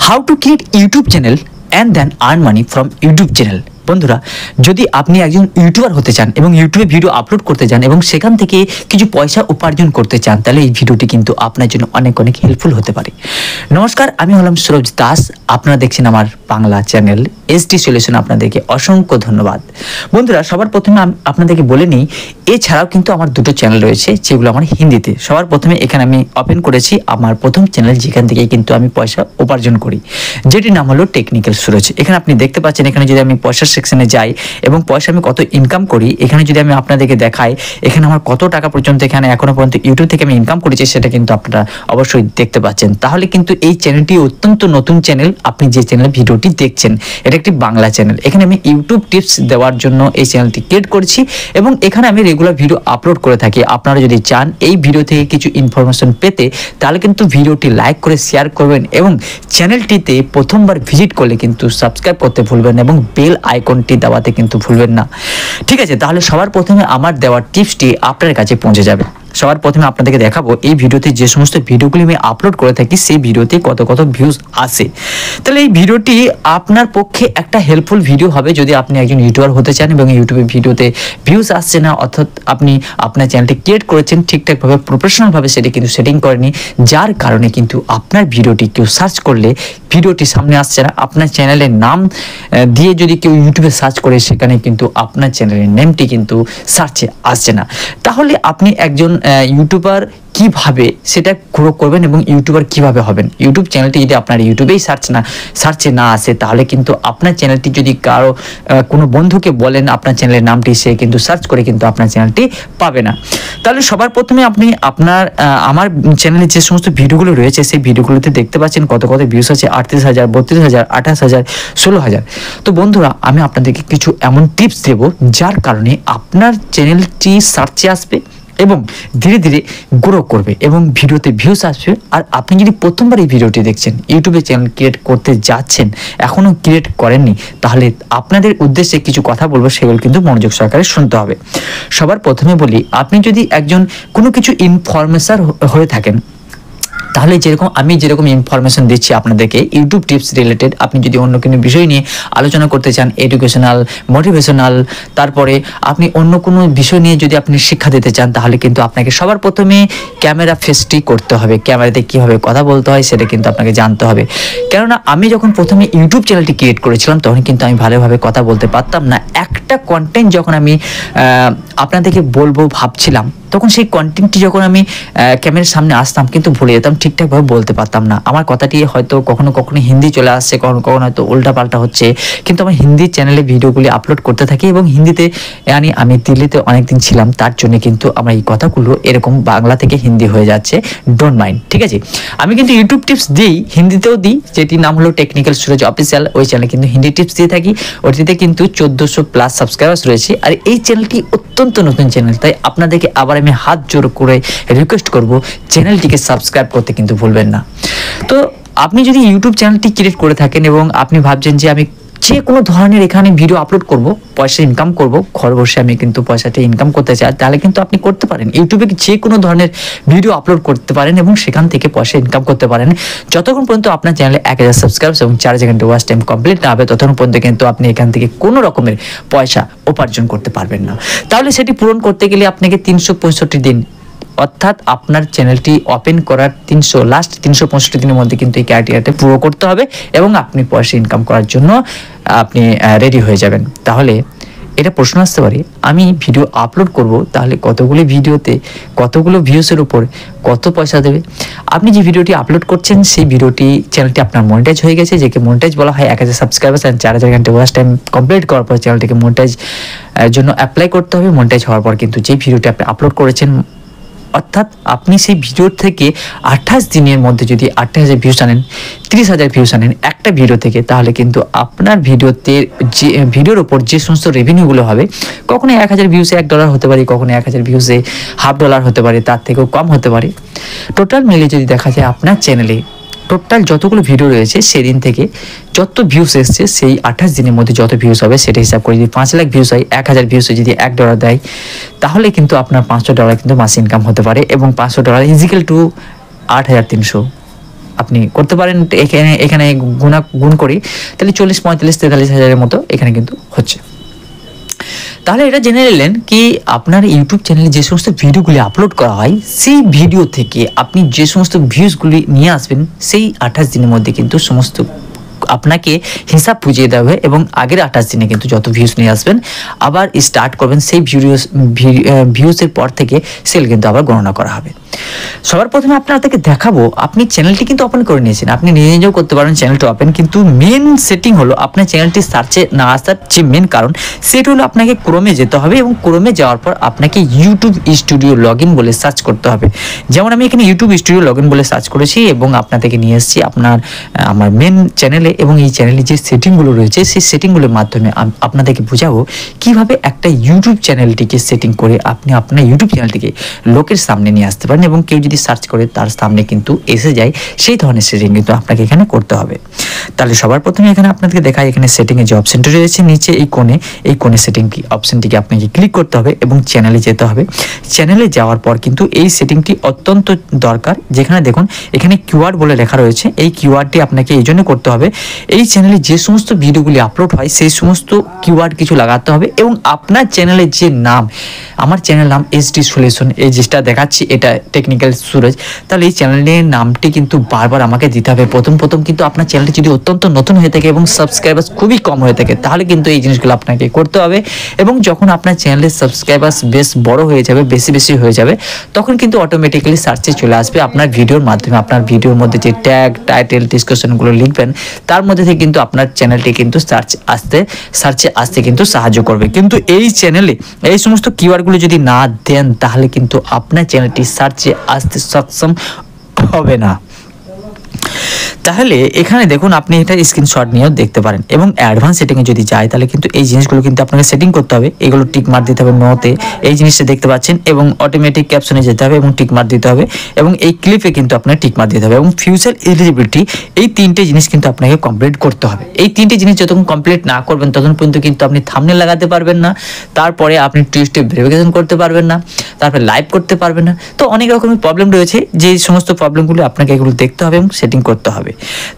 How to create YouTube channel and then earn money from YouTube channel. বন্ধুরা, যদি আপনি একজন ইউটিউবার হতে চান এবং ইউটিউবে ভিডিও আপলোড করতে চান এবং সেখান থেকে কিছু পয়সা উপার্জন করতে চান, তাহলে এই ভিডিওটি কিন্তু আপনার জন্য অনেক অনেক হেল্পফুল হতে পারে। নমস্কার, আমি হলাম সুরজ দাস। আপনারা দেখছেন আমার বাংলা চ্যানেল এসডি সলিউশন। আপনাদেরকে অসংখ্য ধন্যবাদ। বন্ধুরা, সবার প্রথমে আপনাদেরকে বলে নিই, এছাড়াও কিন্তু আমার দুটো চ্যানেল রয়েছে যেগুলো আমার হিন্দিতে। সবার প্রথমে এখানে আমি ওপেন করেছি আমার প্রথম চ্যানেল, যেখান থেকে কিন্তু আমি পয়সা উপার্জন করি, যেটির নাম হলো টেকনিক্যাল সুরজ। এখানে আপনি দেখতে পাচ্ছেন, এখানে যদি আমি পয়সা সেকশনে যাই এবং পয়সা আমি কত ইনকাম করি, এখানে যদি আমি আপনাদেরকে দেখাই এখানে আমার কত টাকা পর্যন্ত এখানে এখনো পর্যন্ত ইউটিউব থেকে আমি ইনকাম করেছি, সেটা কিন্তু আপনারা অবশ্যই দেখতে পাচ্ছেন। তাহলে কিন্তু এই চ্যানেলটি অত্যন্ত নতুন চ্যানেল। আপনি যে চ্যানেল ভিডিওটি দেখছেন, এটা একটি বাংলা চ্যানেল। এখানে আমি ইউটিউব টিপস দেওয়ার জন্য এই চ্যানেলটি ক্রিয়েট করেছি এবং এখানে আমি রেগুলার ভিডিও আপলোড করে থাকি। আপনারা যদি চান এই ভিডিও থেকে কিছু ইনফরমেশন পেতে, তাহলে কিন্তু ভিডিওটি লাইক করে শেয়ার করবেন এবং চ্যানেলটিতে প্রথমবার ভিজিট করলে কিন্তু সাবস্ক্রাইব করতে ভুলবেন না এবং বেল আইকনটি দেওয়াতে কিন্তু ভুলবেন না। ঠিক আছে, তাহলে সবার প্রথমে আমার দেওয়ার টিপসটি আপনার কাছে পৌঁছে যাবে। সবার প্রথমে আপনাদেরকে দেখাবো এই ভিডিওতে যে সমস্ত ভিডিওগুলি আমি আপলোড করে থাকি, সেই ভিডিওতে কত কত ভিউজ আসে। তাহলে এই ভিডিওটি আপনার পক্ষে একটা হেল্পফুল ভিডিও হবে যদি আপনি একজন ইউটিউবার হতে চান এবং ইউটিউবে ভিডিওতে ভিউজ আসছে না, অর্থাৎ আপনি আপনার চ্যানেলটি ক্রিয়েট করেছেন ঠিকঠাকভাবে, প্রফেশনালভাবে সেটি কিন্তু সেটিং করেনি, যার কারণে কিন্তু আপনার ভিডিওটি কেউ সার্চ করলে ভিডিওটি সামনে আসছে না। আপনার চ্যানেলের নাম দিয়ে যদি কেউ ইউটিউবে সার্চ করে, সেখানে কিন্তু আপনার চ্যানেলের নেমটি কিন্তু সার্চে আসছে না। তাহলে আপনি একজন ইউটিউবার কিভাবে সেটা গ্রো করবেন এবং ইউটিউবার কিভাবে হবেন? ইউটিউব চ্যানেলটি যদি আপনার ইউটিউবেই সার্চে না আসে, তাহলে কিন্তু আপনার চ্যানেলটি যদি কারো কোনো বন্ধুকে বলেন আপনার চ্যানেলের নামটি, সে কিন্তু সার্চ করে কিন্তু আপনার চ্যানেলটি পাবে না। তাহলে সবার প্রথমে আপনি আমার চ্যানেলে যে সমস্ত ভিডিওগুলো রয়েছে, সেই ভিডিওগুলোতে দেখতে পাচ্ছেন কত কত ভিউজ আছে, 38,000, 32,000, 28,000, 16,000। তো বন্ধুরা, আমি আপনাদেরকে কিছু এমন টিপস দেব যার কারণে আপনার চ্যানেলটি সার্চে আসবে এবং ধীরে ধীরে গ্রো করবে এবং ভিডিওতে ভিউজ আসবে। আর আপনি যদি প্রথমবার এই ভিডিওটি দেখছেন, ইউটিউবে চ্যানেল ক্রিয়েট করতে যাচ্ছেন, এখনও ক্রিয়েট করেননি, তাহলে আপনাদের উদ্দেশ্যে কিছু কথা বলবো, সেগুলো কিন্তু মনোযোগ সহকারে শুনতে হবে। সবার প্রথমে বলি, আপনি যদি একজন কোনো কিছু ইনফরমেশন হয়ে থাকেন, তাহলে আমি যেরকম ইনফরমেশন দিচ্ছি আপনাদেরকে ইউটিউব টিপস রিলেটেড, আপনি যদি অন্য কোনো বিষয় নিয়ে আলোচনা করতে চান, এডুকেশনাল, মোটিভেশনাল, তারপরে আপনি অন্য কোনো বিষয় নিয়ে যদি আপনি শিক্ষা দিতে চান, তাহলে কিন্তু আপনাকে সবার প্রথমে ক্যামেরা ফেসটি করতে হবে। ক্যামেরাতে কীভাবে কথা বলতে হয় সেটা কিন্তু আপনাকে জানতে হবে। কেননা আমি যখন প্রথমে ইউটিউব চ্যানেলটি ক্রিয়েট করেছিলাম, তখন কিন্তু আমি ভালোভাবে কথা বলতে পারতাম না। একটা কন্টেন্ট যখন আমি আপনাদেরকে বলবো ভাবছিলাম, তখন সেই কন্টেন্টটি যখন আমি ক্যামেরার সামনে আসতাম কিন্তু ভুলে যেতাম, ঠিকঠাকভাবে বলতে পারতাম না। আমার কথাটি হয়তো কখনো কখনো হিন্দি চলে আসছে, কখনো কখনো হয়তো উল্টাপাল্টা হচ্ছে, কিন্তু আমার হিন্দি চ্যানেলে ভিডিওগুলি আপলোড করতে থাকি এবং হিন্দিতে আমি দিল্লিতে অনেকদিন ছিলাম, তার জন্য কিন্তু আমার এই কথাগুলো এরকম বাংলা থেকে হিন্দি হয়ে যাচ্ছে। ডোন্ট মাইন্ড, ঠিক আছে? আমি কিন্তু ইউটিউব টিপস দিই, হিন্দিতেও দিই, যেটির নাম হলো টেকনিক্যাল সুরজ অফিসিয়াল। ওই চ্যানেলে কিন্তু হিন্দি টিপস দিয়ে থাকি। ওটিতে কিন্তু 1400+ সাবস্ক্রাইবার্স রয়েছে। আর এই চ্যানেলটি অত্যন্ত নতুন চ্যানেল, তাই আপনাদেরকে আবার আমি হাত জোর করে রিকোয়েস্ট করব, চ্যানেলটিকে সাবস্ক্রাইব করতে কিন্তু ভুলবেন না। তো আপনি যদি ইউটিউব চ্যানেলটি ক্রিয়েট করে থাকেন এবং আপনি ভাবছেন যে আমি যে কোনো ধরনের এখানে ভিডিও আপলোড করব, পয়সা ইনকাম করব, ঘর বসে আমি কিন্তু পয়সাটা ইনকাম করতে চাই, তাহলে কিন্তু আপনি করতে পারেন। ইউটিউবে যে কোনো ধরনের ভিডিও আপলোড করতে পারেন এবং সেখান থেকে পয়সা ইনকাম করতে পারেন। যতক্ষণ পর্যন্ত আপনার চ্যানেলে 1000 সাবস্ক্রাইবার্স এবং 4 ঘন্টা ওয়াচ টাইম কমপ্লিট না হবে, ততক্ষণ পর্যন্ত কিন্তু আপনি এখান থেকে কোনো রকমের পয়সা উপার্জন করতে পারবেন না। তাহলে সেটি পূরণ করতে গেলে আপনাকে 365 দিন, অর্থাৎ আপনার চ্যানেলটি ওপেন করার লাস্ট 365 দিনের মধ্যে কিন্তু এই ক্রাইটেরিয়াটা পুরো করতে হবে এবং আপনি পয়সা ইনকাম করার জন্য আপনি রেডি হয়ে যাবেন। তাহলে এটা প্রশ্ন আসতে পারে, আমি ভিডিও আপলোড করব, তাহলে কতগুলো ভিডিওতে কতগুলো ভিউসের উপর কত পয়সা দেবে? আপনি যে ভিডিওটি আপলোড করছেন, সেই চ্যানেলটি আপনার মনিটাইজ হয়ে গেছে, যেকে মনিটাইজ বলা হয়। 1000 সাবস্ক্রাইবার্স অ্যান্ড 4000 ঘন্টা ওয়াচ টাইম কমপ্লিট করার পর চ্যানেলটিকে মনিটাইজ জন্য অ্যাপ্লাই করতে হবে। মনিটাইজ হওয়ার পর কিন্তু যে ভিডিওটি আপনি আপলোড করেছেন, অর্থাৎ আপনি সেই ভিডিওর থেকে 28 দিনের মধ্যে যদি 28,000 ভিউস আনেন, 30,000 ভিউস আনেন একটা ভিডিও থেকে, তাহলে কিন্তু আপনার ভিডিওর ওপর যে সমস্ত রেভিনিউগুলো হবে, কখনো 1000 ভিউসে $1 হতে পারে, কখনো 1000 ভিউসে $0.50 হতে পারে, তার থেকেও কম হতে পারে। টোটাল মিলে যদি দেখা যায় আপনার চ্যানেলে টোটাল যতগুলো ভিডিও রয়েছে, সেদিন থেকে যত ভিউস এসছে, সেই 28 দিনের মধ্যে যত ভিউস হবে সেটা হিসাব করে যদি 5 লাখ ভিউস হয়, 1000 ভিউসে যদি $1 দেয়, তাহলে কিন্তু আপনার $500 কিন্তু মাসে ইনকাম হতে পারে এবং $500 ইজিক্যাল টু 8,300। আপনি করতে পারেন। এখানে গুণ করি তাহলে 40, 35, 43 হাজারের মতো এখানে কিন্তু হচ্ছে। তাহলে এটা জেনে নিলেন কি আপনার ইউটিউব চ্যানেলে যে সমস্ত ভিডিওগুলি আপলোড করা হয় সেই ভিডিও থেকে আপনি যে সমস্ত ভিউজগুলি নিয়ে আসবেন সেই 28 দিনের মধ্যে কিন্তু সমস্ত আপনাকে হিসাব বুঝিয়ে দেওয়া হবে এবং আগের 28 দিনে কিন্তু যত ভিউজ নিয়ে আসবেন আবার স্টার্ট করবেন সেই ভিউজের পর থেকে সেল কিন্তু আবার গণনা করা হবে। সবার প্রথমে আপনাদেরকে দেখাবো, আপনি চ্যানেলটি কিন্তু ওপেন করে নিয়েছেন, আপনি নিজেও করতে পারেন চ্যানেলটা ওপেন, কিন্তু মেন সেটিং হলো আপনার চ্যানেলটি সার্চে না আসার যে মেন কারণ সেটা হলো আপনাকে ক্রোমে যেতে হবে এবং ক্রোমে যাওয়ার পর আপনাকে ইউটিউব স্টুডিও লগইন বলে সার্চ করতে হবে। যেমন আমি এখানে ইউটিউব স্টুডিও লগইন বলে সার্চ করেছি এবং আপনাদেরকে নিয়ে এসেছি আমার মেন চ্যানেলে এবং এই চ্যানেলে যে সেটিংগুলো রয়েছে সেই সেটিংগুলোর মাধ্যমে আপনাদেরকে বোঝাবো কিভাবে একটা ইউটিউব চ্যানেলটিকে সেটিং করে আপনি আপনার ইউটিউব চ্যানেলটিকে লোকের সামনে নিয়ে আসতে পারেন এবং কেউ যদি সার্চ করে তার সামনে কিন্তু এসে যায় সেই ধরনের সেটিং কিন্তু আপনাকে এখানে করতে হবে। তাহলে সবার প্রথমে এখানে আপনাদেরকে দেখাই, এখানে সেটিংয়ে যে অপশনটি রয়েছে নিচে এই কোণে সেটিং অপশনটিকে আপনাকে ক্লিক করতে হবে এবং চ্যানেলে যেতে হবে। চ্যানেলে যাওয়ার পর কিন্তু এই সেটিংটি অত্যন্ত দরকার, যেখানে দেখুন এখানে কিওয়ার্ড বলে লেখা রয়েছে, এই কিওয়ার্ডটি আপনাকে এই জন্য করতে হবে এই চ্যানেলে যে সমস্ত ভিডিওগুলি আপলোড হয় সেই সমস্ত কিওয়ার্ড কিছু লাগাতে হবে এবং আপনার চ্যানেলের যে নাম, আমার চ্যানেল নাম SD সলিউশন, এই যেটা দেখাচ্ছি এটা টেকনিক্যাল সুরজ, তাহলে এই চ্যানেলের নামটি কিন্তু বারবার আমাকে দিতে হবে। প্রথম কিন্তু আপনার চ্যানেলটি যদি অত্যন্ত নতুন হয়ে থাকে এবং সাবস্ক্রাইবার্স খুবই কম হয়ে থাকে তাহলে কিন্তু এই জিনিসগুলো আপনাকে করতে হবে এবং যখন আপনার চ্যানেলের সাবস্ক্রাইবার্স বেশ বড় হয়ে যাবে, বেশি হয়ে যাবে, তখন কিন্তু অটোমেটিক্যালি সার্চে চলে আসবে আপনার ভিডিওর মাধ্যমে। আপনার ভিডিওর মধ্যে যে ট্যাগ, টাইটেল, ডিসক্রিপশনগুলো লিখবেন তার মধ্যে থেকে কিন্তু আপনার চ্যানেলটি কিন্তু সার্চে আসতে কিন্তু সাহায্য করবে। কিন্তু এই চ্যানেলে এই সমস্ত কিওয়ার্ডগুলো যদি না দেন তাহলে কিন্তু আপনার চ্যানেলটি সার্চে আসতে সক্ষম হবে না। তাহলে এখানে দেখুন আপনি এটা স্ক্রিনশট নিয়েও দেখতে পারেন এবং অ্যাডভান্স সেটিংয়ে যদি যায় তাহলে কিন্তু এই জিনিসগুলো কিন্তু আপনাকে সেটিং করতে হবে। এগুলো টিক মার্ক দিতে হবে নোতে, এই জিনিসটা দেখতে পাচ্ছেন, এবং অটোমেটিক ক্যাপশনে যেতে হবে এবং টিক মার্ক দিতে হবে এবং এই ক্লিপে কিন্তু আপনাকে টিক মার্ক দিতে হবে এবং ফিউচার এলিজিবিলিটি, এই তিনটে জিনিস কিন্তু আপনাকে কমপ্লিট করতে হবে। এই তিনটে জিনিস যতক্ষণ কমপ্লিট না করবেন ততক্ষণ পর্যন্ত কিন্তু আপনি থাম্বনেল লাগাতে পারবেন না, তারপরে আপনি 2 স্টেপ ভেরিফিকেশন করতে পারবেন না, তারপরে লাইভ করতে পারবেন না। তো অনেক রকমের প্রবলেম রয়েছে, যে সমস্ত প্রবলেমগুলো আপনাকে এগুলো দেখতে হবে এবং সেটিং করতে হবে।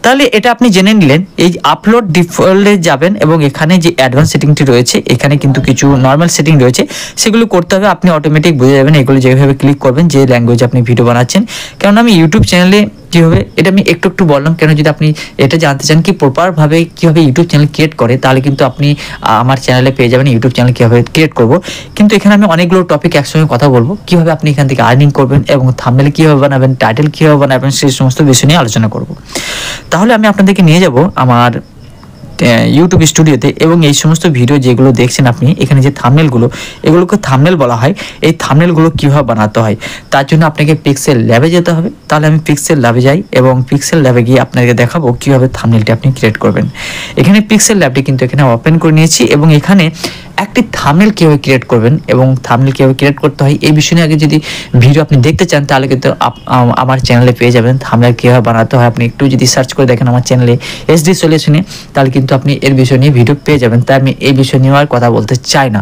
তাহলে এটা আপনি জেনে নিলেন। এই আপলোড ডিফল্টে যাবেন এবং এখানে যে অ্যাডভান্স সেটিংটি রয়েছে এখানে কিন্তু কিছু নর্মাল সেটিং রয়েছে, সেগুলো করতে হবে। আপনি অটোমেটিক বুঝে যাবেন এগুলো যেভাবে ক্লিক করবেন যে ল্যাঙ্গুয়েজে আপনি ভিডিও বানাচ্ছেন। কারণ আমি ইউটিউব চ্যানেলে কীভাবে, এটা আমি একটু বললাম কেন, যদি আপনি এটা জানতে চান কি প্রপারভাবে কীভাবে ইউটিউব চ্যানেল ক্রিয়েট করে তাহলে কিন্তু আপনি আমার চ্যানেলে পেয়ে যাবেন ইউটিউব চ্যানেল কীভাবে ক্রিয়েট করব। কিন্তু এখানে আমি অনেকগুলো টপিক একসঙ্গে কথা বলবো, কীভাবে আপনি এখান থেকে আর্নিং করবেন এবং থাম্বনেল কীভাবে বানাবেন, টাইটেল কীভাবে বানাবেন, সেই সমস্ত বিষয় নিয়ে আলোচনা করব। তাহলে আমি আপনাদেরকে নিয়ে যাব আমার ইউটিউব স্টুডিওতে এবং এই সমস্ত ভিডিও যেগুলো দেখছেন আপনি এখানে যে থাম্বনেলগুলো, এগুলোকে থাম্বনেল বলা হয়। এই থাম্বনেলগুলো কীভাবে বানাতে হয় তার জন্য আপনাকে পিক্সেল ল্যাবে যেতে হবে। তাহলে আমি পিক্সেল ল্যাবে যাই এবং পিক্সেল ল্যাবে গিয়ে আপনাদেরকে দেখাবো কীভাবে থাম্বনেলটি আপনি ক্রিয়েট করবেন। এখানে পিক্সেল ল্যাবটি কিন্তু এখানে ওপেন করে নিয়েছি এবং এখানে একটি থাম্বনেল কীভাবে ক্রিয়েট করবেন এবং থাম্বনেল কীভাবে ক্রিয়েট করতে হয় এই বিষয় নিয়ে আগে যদি ভিডিও আপনি দেখতে চান তাহলে কিন্তু আমার চ্যানেলে পেয়ে যাবেন থাম্বনেল কীভাবে বানাতে হয়। আপনি একটু যদি সার্চ করে দেখেন আমার চ্যানেলে SD সলিউশনে তাহলে কিন্তু আপনি এর বিষয় নিয়ে ভিডিও পেয়ে যাবেন। তাই আমি এই বিষয় নিয়ে আর কথা বলতে চাই না।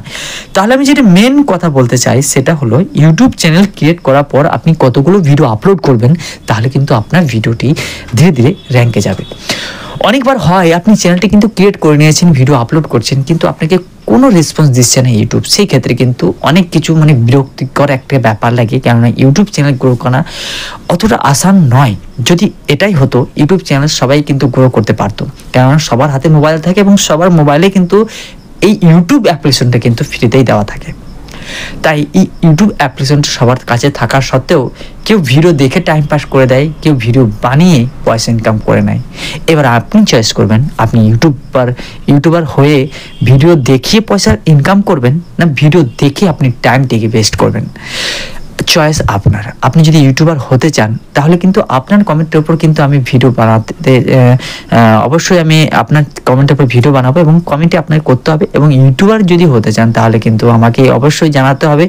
তাহলে আমি যেটা মেন কথা বলতে চাই সেটা হলো ইউটিউব চ্যানেল ক্রিয়েট করার পর আপনি কতগুলো ভিডিও আপলোড করবেন তাহলে কিন্তু আপনার ভিডিওটি ধীরে ধীরে র্যাঙ্কে যাবে। অনেকবার হয় আপনি চ্যানেলটি কিন্তু ক্রিয়েট করে নিয়েছেন, ভিডিও আপলোড করছেন, কিন্তু আপনাকে কোনো রেসপন্স দিচ্ছে না ইউটিউব। সেই ক্ষেত্রে কিন্তু অনেক কিছু বিরক্তিকর একটা ব্যাপার লাগে, কেননা ইউটিউব চ্যানেল গ্রো করা অতটা আসান নয়। যদি এটাই হতো ইউটিউব চ্যানেল সবাই কিন্তু গ্রো করতে পারতো, কেননা সবার হাতে মোবাইল থাকে এবং সবার মোবাইলে কিন্তু এই ইউটিউব অ্যাপ্লিকেশনটা কিন্তু ফ্রিতেই দেওয়া থাকে। তাই এই ইউটিউব অ্যাপ্লিকেশনটা সবার কাছে থাকা সত্ত্বেও কেউ ভিডিও দেখে টাইম পাস করে দেয়, কেউ ভিডিও বানিয়ে পয়সা ইনকাম করে নেয়। এবার আপনি চয়েস করবেন আপনি ইউটিউবার হয়ে ভিডিও দেখিয়ে পয়সা ইনকাম করবেন না ভিডিও দেখে আপনি টাইমটিকে ওয়েস্ট করবেন। চয়েস আপনার। আপনি যদি ইউটিউবার হতে চান তাহলে কিন্তু আপনার কমেন্টের উপর কিন্তু আমি ভিডিও বানাতে অবশ্যই আমি আপনার কমেন্টের উপর ভিডিও বানাবো এবং কমেন্টে আপনাকে করতে হবে। এবং ইউটিউবার যদি হতে চান তাহলে কিন্তু আমাকে অবশ্যই জানাতে হবে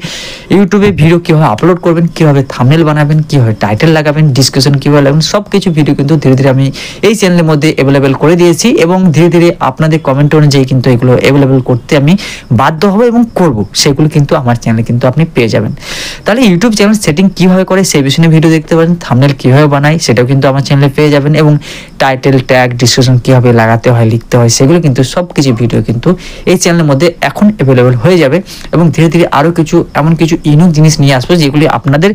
ইউটিউবে ভিডিও কীভাবে আপলোড করবেন, কীভাবে থাম্বনেল বানাবেন, কীভাবে টাইটেল লাগাবেন, ডিসক্রিপশন কীভাবে লাগাবেন, সব কিছু ভিডিও কিন্তু ধীরে ধীরে আমি এই চ্যানেলের মধ্যে অ্যাভেলেবেল করে দিয়েছি এবং ধীরে ধীরে আপনাদের কমেন্ট অনুযায়ী কিন্তু এগুলো অ্যাভেলেবেল করতে আমি বাধ্য হব এবং করব। সেগুলো কিন্তু আমার চ্যানেলে কিন্তু আপনি পেয়ে যাবেন। তাহলে ইউটিউব চ্যানেল সেটিং কিভাবে করে সেই বিষয়ে ভিডিও দেখতে পারেন, থাম্বনেল কিভাবে বানাই সেটাও কিন্তু আমার চ্যানেলে পেয়ে যাবেন, এবং টাইটেল ট্যাগ ডিসক্রিপশন কিভাবে লাগাতে হয় লিখতে হয় সেগুলো কিন্তু সব কিছু ভিডিও কিন্তু এই চ্যানেলের মধ্যে এখন অ্যাভেলেবল হয়ে যাবে। এবং ধীরে ধীরে আরও এমন কিছু ইউনিক জিনিস নিয়ে আসবো যেগুলি আপনাদের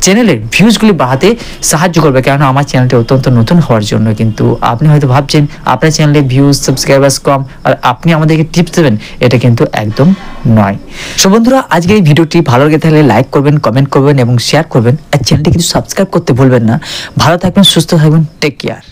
চ্যানেলের ভিউজগুলি বাড়াতে সাহায্য করবে, কেননা আমার চ্যানেলটি অত্যন্ত নতুন হওয়ার জন্য। কিন্তু আপনি হয়তো ভাবছেন আপনার চ্যানেলে ভিউজ সাবস্ক্রাইবার্স কম আর আপনি আমাদেরকে টিপস দেবেন, এটা কিন্তু একদম নয়। সো বন্ধুরা, আজকে এই ভিডিওটি ভালো লেগে থাকলে লাইক করবেন, কমেন্ট করবেন এবং শেয়ার করবেন, আর চ্যানেলটি কিন্তু সাবস্ক্রাইব করতে ভুলবেন না। ভালো থাকবেন, সুস্থ থাকবেন, টেক কেয়ার।